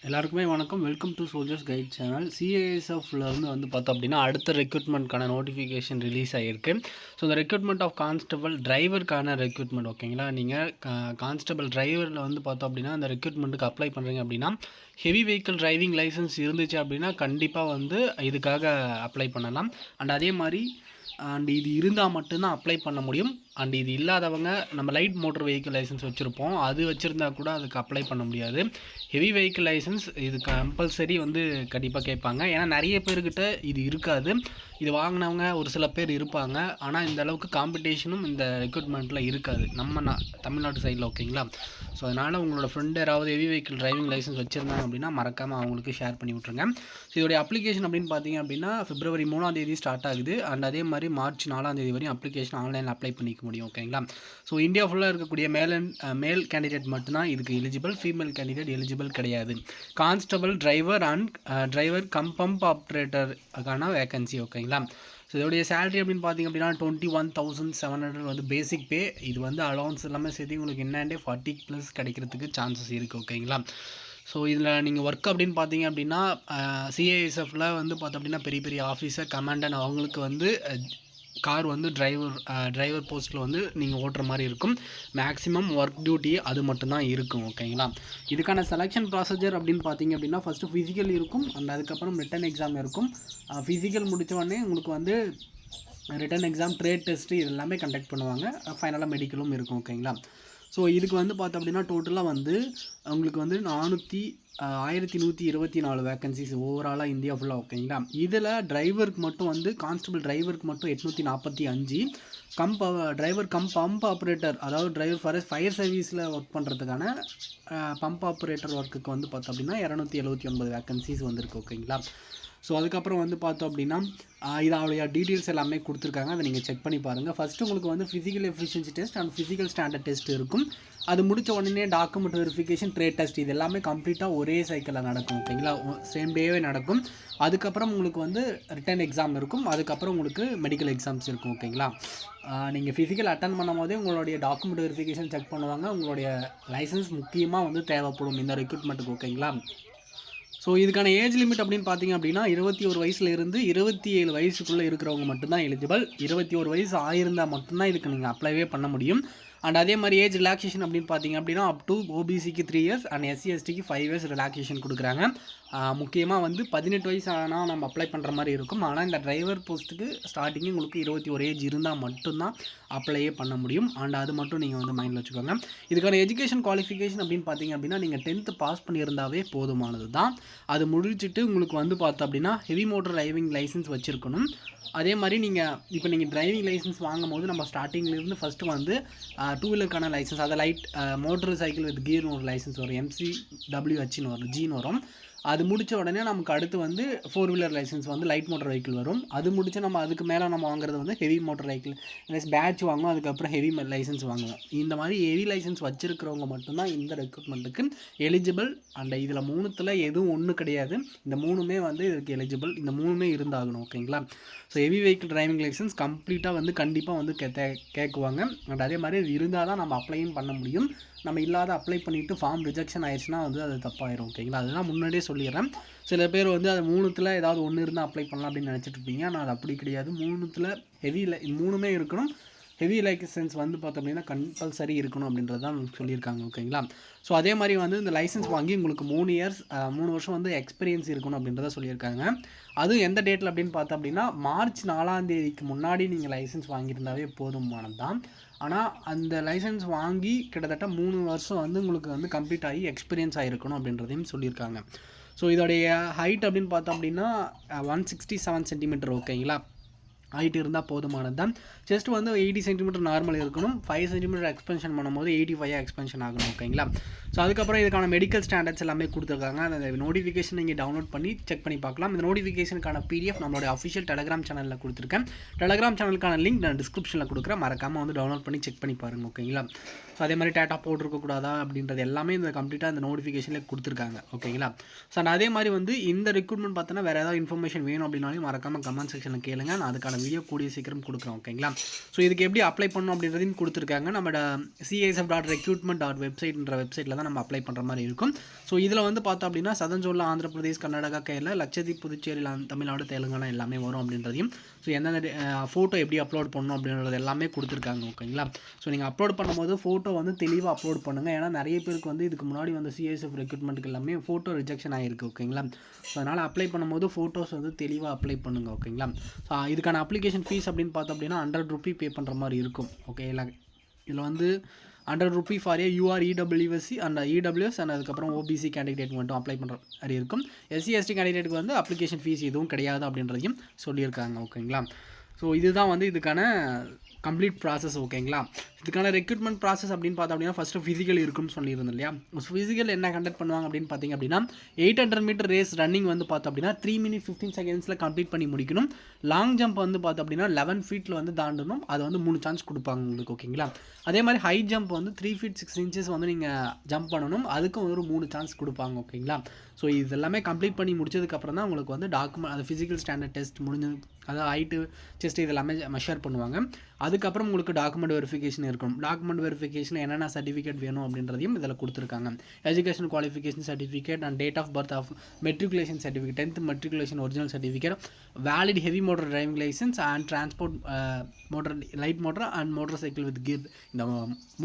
எல்லாருக்குமே வணக்கம். Welcome to soldiers guide channel. சிஐஎஸ்எஃப்லேருந்து பார்த்தோம் அப்படின்னா அடுத்த ரெக்ரூட்மெண்ட்க்கான நோட்டிஃபிகேஷன் ரிலீஸ் ஆகிருக்கு. ஸோ இந்த ரெக்ரூட்மெண்ட் ஆஃப் கான்ஸ்டபிள் டிரைவருக்கான ரெக்ரூட்மெண்ட் ஓகேங்களா. நீங்கள் கான்ஸ்டபிள் டிரைவரில் பார்த்தோம் அப்படின்னா அந்த ரெக்ரூட்மெண்ட்டுக்கு அப்ளை பண்ணுறீங்க அப்படின்னா ஹெவி வெஹிக்கிள் டிரைவிங் லைசன்ஸ் இருந்துச்சு அப்படின்னா கண்டிப்பாக இதுக்காக அப்ளை பண்ணலாம். அண்ட் அதே மாதிரி இது இருந்தால் மட்டும்தான் அப்ளை பண்ண முடியும். அண்ட் இது இல்லாதவங்க நம்ம லைட் மோட்டர் வெஹிக்கிள் லைசன்ஸ் வச்சுருப்போம், அது வச்சுருந்தா கூட அதுக்கு அப்ளை பண்ண முடியாது. ஹெவி வெஹிக்கிள் லைசன்ஸ் இது கம்பல்சரி கண்டிப்பாக கேட்பாங்க. ஏன்னா நிறைய பேர்கிட்ட இது இருக்காது. இது வாங்கினவங்க ஒரு சில பேர் இருப்பாங்க. ஆனால் இந்த அளவுக்கு காம்படிஷனும் இந்த ரெக்ரூட்மெண்ட்டில் இருக்காது நம்ம தமிழ்நாட்டு சைடில் ஓகேங்களா. ஸோ அதனால் உங்களோட ஃப்ரெண்ட் யாராவது ஹெவி வெஹிக்கிள் டிரைவிங் லைசன்ஸ் வச்சுருந்தாங்க அப்படின்னா மறக்காமல் அவங்களுக்கு ஷேர் பண்ணி விட்ருங்க. ஸோ இதோடைய அப்ளிகேஷன் அப்படின்னு பார்த்தீங்க அப்படின்னா February 3 ஸ்டார்ட் ஆகுது. அண்ட் அதே மாதிரி March 4 வரையும் அப்ளிகேஷன் ஆன்லைனில் அப்ளை பண்ணிக்க முடியும் ஓகேங்களா. ஸோ இந்தியா ஃபுல்லாக இருக்கக்கூடிய மேல் கேண்டிடேட் மட்டும்தான் இதுக்கு எலிஜிபிள். ஃபீமேல் கேண்டிடேட் எலிஜிபிள் கிடையாது. Constable driver and driver pump ஆப்ரேட்டருக்கான வேகன்சி ஓகேங்களா. ஸோ இதோடைய சேலரி அப்படின்னு பார்த்தீங்க அப்படின்னா 21,700 பேசிக் பே. இது அலவன்ஸ் எல்லாமே சேர்த்து உங்களுக்கு என்னண்டே 40+ கிடைக்கிறதுக்கு சான்சஸ் இருக்குது ஓகேங்களா. ஸோ இதில் நீங்கள் ஒர்க் அப்படின்னு பார்த்தீங்க அப்படின்னா சிஐஎஸ்எஃப்பில் பார்த்தோம் அப்படின்னா பெரிய பெரிய ஆஃபீஸர் கமாண்டன்ட் அவங்களுக்கு கார் டிரைவர் போஸ்ட்டில் நீங்கள் ஓட்டுற மாதிரி இருக்கும். மேக்ஸிமம் ஒர்க் டியூட்டி அது மட்டும்தான் இருக்கும் ஓகேங்களா. இதுக்கான செலெக்ஷன் ப்ராசஸர் அப்படின்னு பார்த்தீங்க அப்படின்னா ஃபஸ்ட்டு ஃபிசிக்கல் இருக்கும். அண்ட் அதுக்கப்புறம் ரிட்டன் எக்ஸாம் இருக்கும். ஃபிசிக்கல் முடித்த உடனே உங்களுக்கு ரிட்டன் எக்ஸாம், ட்ரேட் டெஸ்ட்டு இது எல்லாமே கண்டக்ட் பண்ணுவாங்க. ஃபைனலாக மெடிக்கலும் இருக்கும் ஓகேங்களா. ஸோ இதுக்கு பார்த்தோம் அப்படின்னா டோட்டலாக உங்களுக்கு 1124 வேக்கன்சிஸ் ஓவராலாக இந்தியா ஃபுல்லாக ஓகேங்களா. இதில் டிரைவருக்கு மட்டும் கான்ஸ்டபிள் டிரைவருக்கு மட்டும் 845, டிரைவர் பம்ப் ஆப்ரேட்டர் அதாவது டிரைவர் ஃபயர் சர்வீஸில் ஒர்க் பண்ணுறதுக்கான பம்ப் ஆப்ரேட்டர் ஒர்க்குக்கு பார்த்தோம் அப்படின்னா 279 வேக்கன்சிஸ் வந்திருக்கு ஓகேங்களா. ஸோ அதுக்கப்புறம் பார்த்தோம் அப்படின்னா இதோடைய டீட்டெயில்ஸ் எல்லாமே கொடுத்துருக்காங்க. அதை நீங்கள் செக் பண்ணி பாருங்கள். ஃபஸ்ட்டு உங்களுக்கு physical efficiency test and physical standard test இருக்கும். அது முடித்த உடனே டாக்குமெண்ட் வெரிஃபிகேஷன், ட்ரேட் டெஸ்ட் இது எல்லாமே கம்ப்ளீட்டாக ஒரே சைக்கிளில் நடக்கும் ஓகேங்களா. சேம் டேவே நடக்கும். அதுக்கப்புறம் உங்களுக்கு ரிட்டன் எக்ஸாம் இருக்கும். அதுக்கப்புறம் உங்களுக்கு மெடிக்கல் எக்ஸாம்ஸ் இருக்கும் ஓகேங்களா. நீங்கள் ஃபிசிக்கல் அட்டன் பண்ணும் போதே உங்களுடைய டாக்குமெண்ட் வெரிஃபிகேஷன் செக் பண்ணுவாங்க. உங்களுடைய லைசன்ஸ் முக்கியமாக தேவைப்படும் இந்த ரெக்ரூட்மெண்ட்டுக்கு ஓகேங்களா. ஸோ இதுக்கான ஏஜ் லிமிட் அப்படின்னு பார்த்தீங்க அப்படின்னா 21 வயசுலேருந்து 27 வயசுக்குள்ளே இருக்கிறவங்க மட்டும்தான் எலிஜிபிள். 21 வயசு ஆயிருந்தால் மட்டும்தான் இதுக்கு நீங்கள் அப்ளைவே பண்ண முடியும். அண்ட் அதே மாதிரி ஏஜ் ரிலாக்ஸேஷன் அப்படின்னு பார்த்தீங்க அப்படின்னா அப் டு ஓபிசிக்கு 3 இயர்ஸ் அண்ட் SC/STக்கு 5 இயர்ஸ் ரிலாக்ஸேஷன் கொடுக்குறாங்க. முக்கியமாக 18 வயசு ஆனால் நம்ம அப்ளை பண்ணுற மாதிரி இருக்கும். ஆனால் இந்த டிரைவர் போஸ்ட்டுக்கு ஸ்டார்டிங்கு உங்களுக்கு 21 ஏஜ் இருந்தால் மட்டும்தான் அப்ளையே பண்ண முடியும். அண்ட் அது மட்டும் நீங்கள் மைண்டில் வச்சுக்கோங்க. இதுக்கான எஜுகேஷன் குவாலிஃபிகேஷன் அப்படின்னு பார்த்தீங்க அப்படின்னா நீங்கள் 10th பாஸ் பண்ணியிருந்தாவே போதுமானது தான். அது முடிச்சுட்டு உங்களுக்கு பார்த்தோம் அப்படின்னா ஹெவி மோட்டர் டிரைவிங் லைசன்ஸ் வச்சுருக்கணும். அதே மாதிரி நீங்கள் டிரைவிங் லைசன்ஸ் வாங்கும் போது நம்ம ஸ்டார்டிங்லேருந்து ஃபஸ்ட்டு 2 வீலருக்கான லைசன்ஸ், அதை லைட் மோட்டர் சைக்கிள் வித் கியர்னு ஒரு லைசன்ஸ் வரும், MCWHன்னு வரும், ஜின்னு வரும். அது முடித்த உடனே நமக்கு அடுத்து 4 wheeler licence light motor vehicle வரும். அது முடிச்சு நம்ம அதுக்கு மேலே நம்ம வாங்குறது ஹெவி மோட்டர் வெஹிக்கிள் பேட்ச் வாங்குவோம். அதுக்கப்புறம் ஹெவி லைசன்ஸ் வாங்குவோம். இந்த மாதிரி ஹெவி லைசன்ஸ் வச்சுருக்கிறவங்க மட்டும்தான் இந்த ரெக்ரூட்மெண்ட்டுக்கு எலிஜிபிள். அண்ட் இதில் 3ல் எதுவும் ஒன்று கிடையாது. இந்த 3மே இதுக்கு எலிஜிபிள். இந்த 3மே இருந்தாகணும் ஓகேங்களா. So heavy vehicle driving licence கம்ப்ளீட்டாக கண்டிப்பாக கேட்குவாங்க. அண்ட் அதே மாதிரி இது இருந்தால் தான் நம்ம அப்ளையும் பண்ண முடியும். நம்ம இல்லாத அப்ளை பண்ணிவிட்டு ஃபார்ம் ரிஜெக்ஷன் ஆயிடுச்சுன்னா அது தப்பாயிரும் ஓகேங்களா. அதுதான் முன்னாடியே சொல்லிடுறேன். சில பேர் அது 3ல் ஏதாவது ஒன்று இருந்தால் அப்ளை பண்ணலாம் அப்படின்னு நினச்சிட்டு இருப்பீங்க. ஆனால் அது அப்படி கிடையாது. 3ல் மூணுமே இருக்கணும். ஹெவி லைசன்ஸ் பார்த்தோம் அப்படின்னா கம்பல்சரி இருக்கணும் அப்படின்றது தான் சொல்லியிருக்காங்க ஓகேங்களா. ஸோ அதே மாதிரி இந்த லைசன்ஸ் வாங்கி உங்களுக்கு 3 வருஷம் எக்ஸ்பீரியன்ஸ் இருக்கணும் அப்படின்றத சொல்லியிருக்காங்க. அதுவும் எந்த டேட்டில் அப்படின்னு பார்த்தோம் அப்படின்னா March 4 முன்னாடி நீங்கள் லைசன்ஸ் வாங்கியிருந்தாவே போதுமானது தான். ஆனால் அந்த லைசன்ஸ் வாங்கி கிட்டத்தட்ட 3 வருஷம் உங்களுக்கு கம்ப்ளீட் ஆகி எக்ஸ்பீரியன்ஸ் ஆகிருக்கணும் அப்படின்றதையும் சொல்லியிருக்காங்க. ஸோ இதோடைய ஹைட் அப்படின்னு பார்த்தோம் அப்படின்னா 167 சென்டிமீட்டர் ஓகேங்களா. ஹைட் இருந்தால் போதுமானது தான். செஸ்ட் 80 சென்டிமீட்டர் நார்மல் இருக்கணும். 5 சென்டிமீட்டர் எக்ஸ்பென்ஷன் பண்ணும்போது 85 எக்ஸ்பென்ஷன் ஆகணும் ஓகேங்களா. ஸோ அதுக்கப்புறம் இதுக்கான மெடிக்கல் ஸ்டாண்டர்ட்ஸ் எல்லாமே கொடுத்துருக்காங்க. அந்த நோட்டிஃபிகேஷன் நீங்கள் டவுன்லோட் பண்ணி செக் பண்ணி பார்க்கலாம். இந்த நோட்டிஃபிகேஷனுக்கான PDF நம்மளுடைய அஃபிஷியல் டெலகிராம் சேனலில் கொடுத்துருக்கேன். டெலகிராம் சேனலுக்கான லிங்க் நான் டிஸ்கிரிப்ஷனில் கொடுக்குறேன். மறக்காமல் டவுன்லோட் பண்ணி செக் பண்ணி பாருங்கள் ஓகேங்களா. ஸோ அதே மாதிரி டேட்டா போட்டிருக்கக்கூடாதா அப்படின்றது எல்லாமே கம்ப்ளீட்டாக இந்த நோட்டிஃபிகேஷனில் கொடுத்துருக்காங்க ஓகேங்களா. ஸோ அதே மாதிரி இந்த ரெக்ரூட்மெண்ட் பார்த்தோன்னா வேறு ஏதாவது இன்ஃபர்மேஷன் வேணும் அப்படின்னாலும் மறக்காமல் கமெண்ட் செக்ஷனில் கேளுங்க. நான் அதுக்கான வீடியோ கூடிய சீக்கிரம் கொடுக்குறோம். ஓகேங்களா? ஸோ இதுக்கு எப்படி அப்ளை பண்ணணும் அப்படின்றதையும் கொடுத்துருக்காங்க. நம்மளோட CISF.recruitment.website வெப்சைட்டில் தான் நம்ம அப்ளை பண்ணுற மாதிரி இருக்கும். ஸோ இதில் வந்து பார்த்தோம் அப்படின்னா சதன் ஜோனில் ஆந்திர பிரதேஷ், கர்நாடகா, கேரளா, லட்சத்தீப், புதுச்சேரி, தமிழ்நாடு, தெலுங்கானா எல்லாமே வரும் அப்படின்றதையும், ஸோ எந்தெந்த ஃபோட்டோ எப்படி அப்லோட் பண்ணணும் அப்படின்றது எல்லாமே கொடுத்துருக்காங்க. ஓகேங்களா? ஸோ நீங்கள் அப்லோட் பண்ணும்போது ஃபோட்டோ வந்து தெளிவாக அப்லோட் பண்ணுங்கள். ஏன்னா நிறைய பேருக்கு வந்து இதுக்கு முன்னாடி வந்து CISF ரெக்ரூட்மெண்ட்டுக்கு எல்லாமே ஃபோட்டோ ரிஜெக்ஷன் ஆகிருக்கு. ஓகேங்களா? ஸோ அதனால் அப்ளை பண்ணும்போது ஃபோட்டோஸ் வந்து தெளிவாக அப்ளை பண்ணுங்கள். ஓகேங்களா? ஸோ இதுக்கான அப்ளிகேஷன் ஃபீஸ் அப்படின்னு பார்த்தோம் அப்படின்னா ₹100 பே பண்ணுற மாதிரி இருக்கும். ஓகே, இதில் வந்து ₹100 for UR EWS and EWS and அதுக்கப்புறம் OBC கேண்டிடேட் மட்டும் அப்ளை பண்ணுற மாதிரி இருக்கும். SC ST கேண்டிடேட்டுக்கு வந்து அப்ளிகேஷன் ஃபீஸ் எதுவும் கிடையாது அப்படின்றதையும் சொல்லியிருக்காங்க. ஓகேங்களா? ஸோ இதுதான் வந்து இதுக்கான கம்ப்ளீட் ப்ராசஸ். ஓகேங்களா? இதுக்கான ரெக்ரூட்மெண்ட் ப்ராசஸ் அப்படின்னு பார்த்தோம் அப்படின்னா ஃபஸ்ட்டு ஃபிசிக்கல் இருக்குன்னு சொல்லியிருந்தோம் இல்லையா? ஃபிசிக்கல் என்ன கண்டக்ட் பண்ணுவாங்க அப்படின்னு பார்த்தீங்க அப்படின்னா 800 மீட்டர் ரேஸ் ரன்னிங் வந்து பார்த்தோம் அப்படின்னா 3 minutes 15 seconds கம்ப்ளீட் பண்ணி முடிக்கணும். லாங் ஜம்ப் வந்து பார்த்தோம் அப்படின்னா 11 feet வந்து தாண்டணும். அது வந்து 3 சான்ஸ் கொடுப்பாங்க உங்களுக்கு. ஓகேங்களா? அதே மாதிரி ஹை ஜம்ப் வந்து 3 feet 6 inches வந்து நீங்கள் ஜம்ப் பண்ணணும். அதுக்கும் ஒரு 3 சான்ஸ் கொடுப்பாங்க. ஓகேங்களா? ஸோ இது எல்லாமே கம்ப்ளீட் பண்ணி முடிச்சதுக்கப்புறம் தான் உங்களுக்கு வந்து டாக்குமெண்ட், அது ஃபிசிக்கல் ஸ்டாண்டர்ட் டெஸ்ட் முடிஞ்சு, அதாவது ஹைட்டு, செஸ்ட் இது எல்லாமே மெஷர் பண்ணுவாங்க. அதுக்கப்புறம் உங்களுக்கு டாக்குமெண்ட் வெரிஃபிகேஷன் இருக்கணும். டாக்குமெண்ட் வெரிஃபிகேஷன் என்னென்ன சர்டிஃபிகேட் வேணும் அப்படின்றதையும் இதில் கொடுத்துருக்காங்க. Education qualification certificate and date of birth of matriculation certificate, 10th matriculation original certificate, valid heavy motor driving licence and transport motor, light motor and motorcycle with gear. இந்த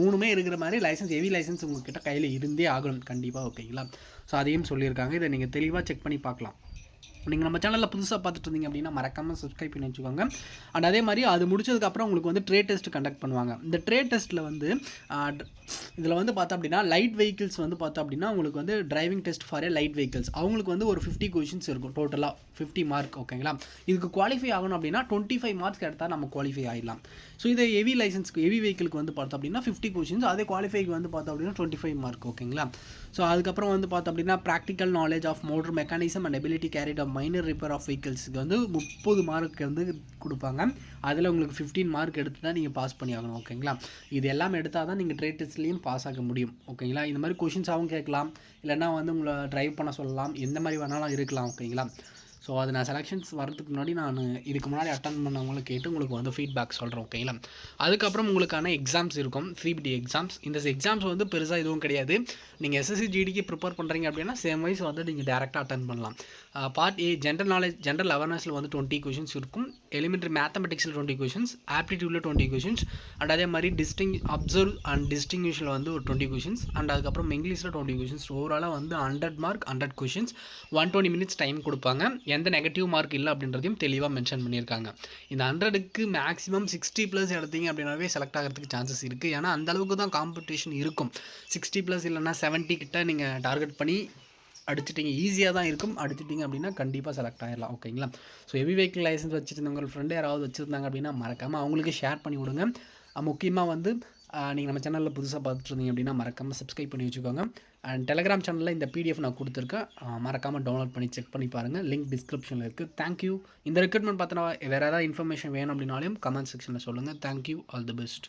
3மே இருக்கிற மாதிரி licence, heavy licence உங்கள்கிட்ட கையில் இருந்தே ஆகணும் கண்டிப்பாக. ஓகேங்களா? ஸோ அதையும் சொல்லியிருக்காங்க. இதை நீங்கள் தெளிவாக செக் பண்ணி பார்க்கலாம். நீங்கள் நம்ம சேனலில் புதுசாக பார்த்துட்டு இருந்தீங்க அப்படின்னா மறக்காமல் சப்ஸ்கிரைப் பண்ணி வச்சுக்கோங்க. அண்ட் அதே மாதிரி அது முடிச்சதுக்கப்புறம் உங்களுக்கு வந்து ட்ரேட் டெஸ்ட் கண்டக்ட் பண்ணுவாங்க. இந்த ட்ரேட் டெஸ்ட்டில் வந்து இதில் வந்து பார்த்தோம் அப்படின்னா லைட் வெஹிக்கிள்ஸ் வந்து பார்த்தோம் அப்படின்னா உங்களுக்கு வந்து driving test for light vehicles அவங்களுக்கு வந்து ஒரு 50 கொஷின்ஸ் இருக்கும். டோட்டலாக 50 மார்க். ஓகேங்களா? இதுக்கு குவாலிஃபை ஆகணும் அப்படின்னா 25 மார்க்ஸ் எடுத்தால் நம்ம குவாலிஃபை ஆகிடலாம். ஸோ இதை ஹெவி லைசன்ஸ்க்கு, ஹெவி வெஹிக்கிளுக்கு வந்து பார்த்தோம் அப்படின்னா 50 கொஷின்ஸ், அதே குவாலிஃபைக்கு வந்து பார்த்தோம் அப்படின்னா 25 மார்க். ஓகேங்களா? ஸோ அதுக்கப்புறம் வந்து பார்த்தோம் அப்படின்னா practical knowledge of motor mechanism and ability carried of minor repair of வெஹிக்கிள்ஸுக்கு வந்து 30 மார்க் வந்து கொடுப்பாங்க. அதில் உங்களுக்கு 15 மார்க் எடுத்து தான் நீங்கள் பாஸ் பண்ணி ஆகணும். ஓகேங்களா? இது எல்லாம் எடுத்தால் தான் நீங்கள் ட்ரேட் டெஸ்ட்லேயும் பாஸ் ஆக முடியும். ஓகேங்களா? இந்த மாதிரி கொஷின்ஸாகவும் கேட்கலாம், இல்லைன்னா வந்து உங்களை ட்ரைவ் பண்ண சொல்லலாம், எந்த மாதிரி வேணாலும் இருக்கலாம். ஓகேங்களா? ஸோ அது நான் செலெக்ஷன்ஸ் வரதுக்கு முன்னாடி நான் இதுக்கு முன்னாடி அட்டன் பண்ணவங்களை கேட்டு உங்களுக்கு வந்து ஃபீட்பேக் சொல்கிறேன். ஓகேங்களா? அதுக்கப்புறம் உங்களுக்கான எக்ஸாம்ஸ் இருக்கும், CBT எக்ஸாம்ஸ். இந்த எக்ஸாம்ஸ் வந்து பெருசாக எதுவும் கிடையாது. நீங்கள் SSC GDக்கு ப்ரிப்பேர் பண்ணுறீங்க அப்படின்னா சேம் வைஸ் வந்து நீங்கள் டேரெக்டாக அட்டன் பண்ணலாம். Part A general knowledge, general அவேர்னஸில் வந்து 20 கொஷின்ஸ் இருக்கும். எலிமெண்ட்ரி மேத்தமெட்டிக்ஸில் 20 கொஷின்ஸ், ஆப்டிடியூடில் 20 கொஷின்ஸ், அண்ட் அதே மாதிரி அப்சர்வ் அண்ட் டிஸ்டிங்விஷில் வந்து ஒரு 20 கொஷின்ஸ், அண்ட் அதுக்கப்புறம் இங்கிலீஷில் 20 கொஷின்ஸ். ஓவராலாக வந்து 100 மார்க், 100 கொஷின்ஸ், 120 minutes டைம் கொடுப்பாங்க. எந்த நெகட்டிவ் மார்க் இல்லை அப்படின்றதையும் தெளிவாக மென்ஷன் பண்ணியிருக்காங்க. இந்த 100க்கு மேக்ஸிமம் 60+ எடுத்தீங்க அப்படின்னாவே செலக்ட் ஆகிறதுக்கு சான்சஸ் இருக்குது. ஏன்னா அந்தளவுக்கு தான் காம்படிஷன் இருக்கும். 60+ இல்லைனா 70 கிட்ட நீங்கள் டார்கெட் பண்ணி அடிச்சிட்டிங்க, ஈஸியாக தான் இருக்கும். அடிச்சிட்டிங்க அப்படின்னா கண்டிப்பாக செலக்ட் ஆகிடலாம். ஓகேங்களா? ஸோ ஹெவி வெஹிக்கிள் லைசன்ஸ் வச்சுருந்தவங்க, உங்கள் ஃப்ரெண்டு யாராவது வச்சுருந்தாங்க அப்படின்னா மறக்காமல் அவங்களுக்கு ஷேர் பண்ணி விடுங்க. முக்கியமாக வந்து நீங்கள் நம்ம சேனலில் புதுசாக பார்த்துட்டு இருந்தீங்க அப்படின்னா மறக்காமல் சப்ஸ்கிரைப் பண்ணி வச்சுக்கோங்க. அண்ட் டெலகிராம் சேனலில் இந்த PDF நான் கொடுத்துருக்கேன், மறக்காமல் டவுன்லோட் பண்ணி செக் பண்ணி பாருங்கள். லிங்க் டிஸ்கிரிப்ஷனில் இருக்குது. தேங்க்யூ. இந்த ரெக்ரூட்மெண்ட் பார்த்தோன்னா வேறு ஏதாவது இன்ஃபர்மேஷன் வேணும் அப்படின்னாலும் கமெண்ட் செக்ஷனில் சொல்லுங்கள். தேங்க்யூ. All the best.